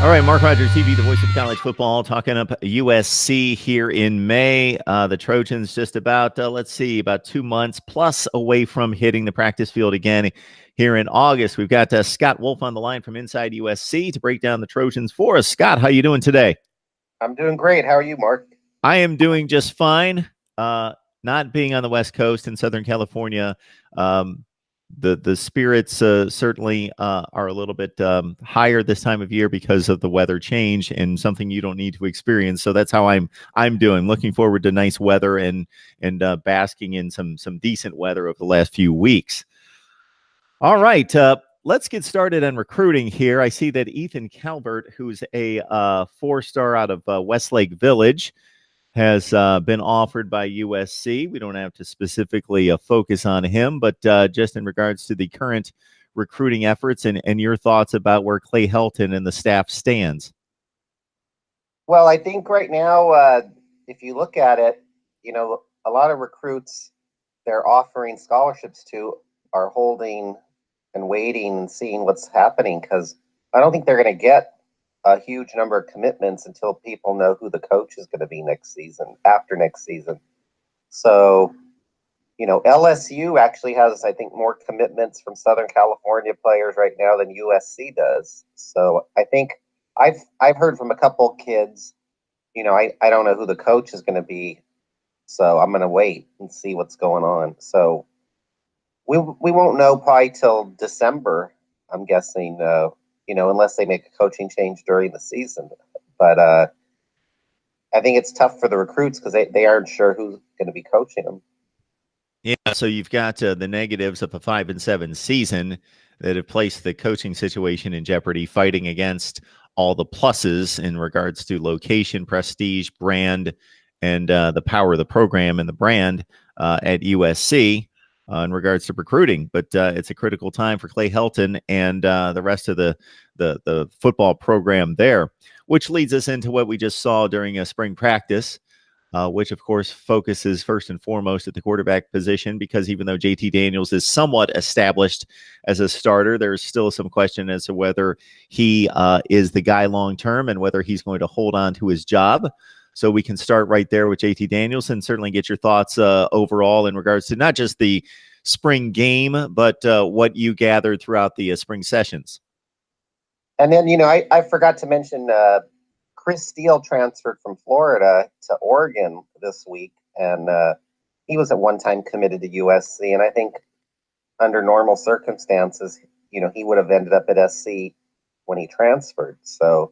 All right, Mark Rogers TV, the voice of college football, talking up USC here in May. The Trojans just about, about 2 months plus away from hitting the practice field again here in August. We've got Scott Wolf on the line from inside USC to break down the Trojans for us. Scott, how you doing today? I'm doing great. How are you, Mark? I am doing just fine. Not being on the West Coast in Southern California, um, the spirits certainly are a little bit higher this time of year because of the weather change and something you don't need to experience. So that's how I'm doing. Looking forward to nice weather and basking in some decent weather over the last few weeks. All right. Let's get started on recruiting here. I see that Ethan Calvert, who's a 4-star out of Westlake Village, has been offered by USC. We don't have to specifically focus on him, but just in regards to the current recruiting efforts and your thoughts about where Clay Helton and the staff stands. Well, I think right now, if you look at it, a lot of recruits they're offering scholarships to are holding and waiting and seeing what's happening because I don't think they're going to get a huge number of commitments until people know who the coach is going to be after next season. So, LSU actually has, I think, more commitments from Southern California players right now than USC does. So I think I've heard from a couple kids, I don't know who the coach is going to be. So I'm going to wait and see what's going on. So we won't know probably till December, I'm guessing, unless they make a coaching change during the season. But I think it's tough for the recruits because they aren't sure who's going to be coaching them. Yeah, so you've got the negatives of a 5-7 season that have placed the coaching situation in jeopardy, fighting against all the pluses in regards to location, prestige, brand, and the power of the program and the brand at USC. In regards to recruiting, but it's a critical time for Clay Helton and the rest of the football program there, which leads us into what we just saw during a spring practice, which of course focuses first and foremost at the quarterback position, because even though JT Daniels is somewhat established as a starter, there's still some question as to whether he is the guy long term and whether he's going to hold on to his job. So we can start right there with JT Daniels and certainly get your thoughts overall in regards to not just the spring game, but what you gathered throughout the spring sessions. And then, I forgot to mention Chris Steele transferred from Florida to Oregon this week. And he was at one time committed to USC. And I think under normal circumstances, he would have ended up at SC when he transferred. So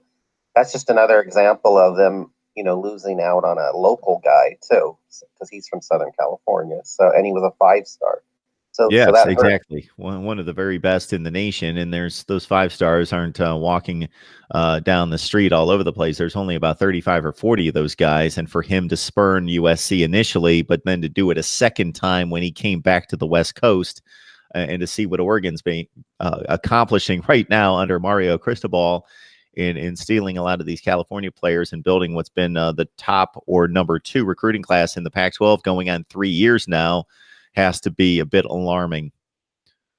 that's just another example of them losing out on a local guy too, because he's from Southern California. So, and he was a 5-star. So Yes, that hurt. exactly. One of the very best in the nation, and there's those 5-stars aren't walking down the street all over the place. There's only about 35 or 40 of those guys, and for him to spurn USC initially, but then to do it a second time when he came back to the West Coast, and to see what Oregon's been accomplishing right now under Mario Cristobal in stealing a lot of these California players and building what's been the top or number 2 recruiting class in the Pac-12 going on 3 years now, has to be a bit alarming.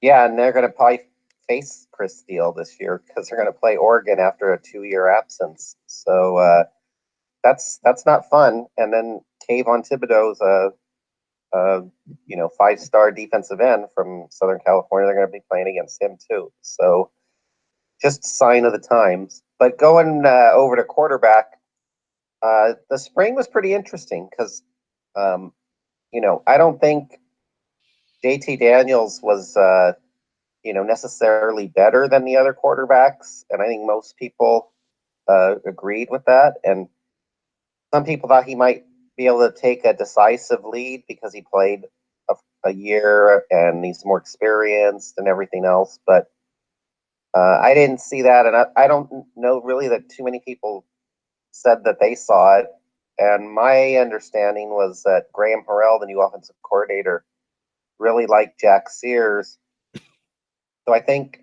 Yeah, and they're going to probably face Chris Steele this year because they're going to play Oregon after a 2-year absence. So that's not fun. And then Kayvon Thibodeau's a 5-star defensive end from Southern California. They're going to be playing against him too. So just a sign of the times. But going over to quarterback, the spring was pretty interesting because, I don't think JT Daniels was, necessarily better than the other quarterbacks. And I think most people agreed with that. And some people thought he might be able to take a decisive lead because he played a year and he's more experienced and everything else. But I didn't see that. And I don't know really that too many people said that they saw it. And my understanding was that Graham Harrell, the new offensive coordinator, really liked Jack Sears. So I think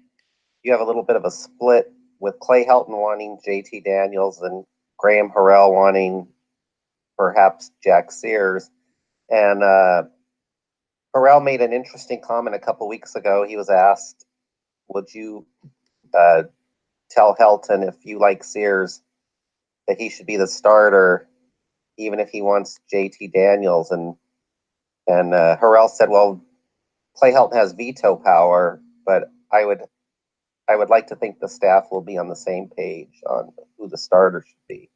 you have a little bit of a split with Clay Helton wanting JT Daniels and Graham Harrell wanting perhaps Jack Sears. And Harrell made an interesting comment a couple weeks ago. He was asked, would you tell Helton, if you like Sears, that he should be the starter, even if he wants JT Daniels. And Harrell said, well, Clay Helton has veto power, but I would like to think the staff will be on the same page on who the starter should be.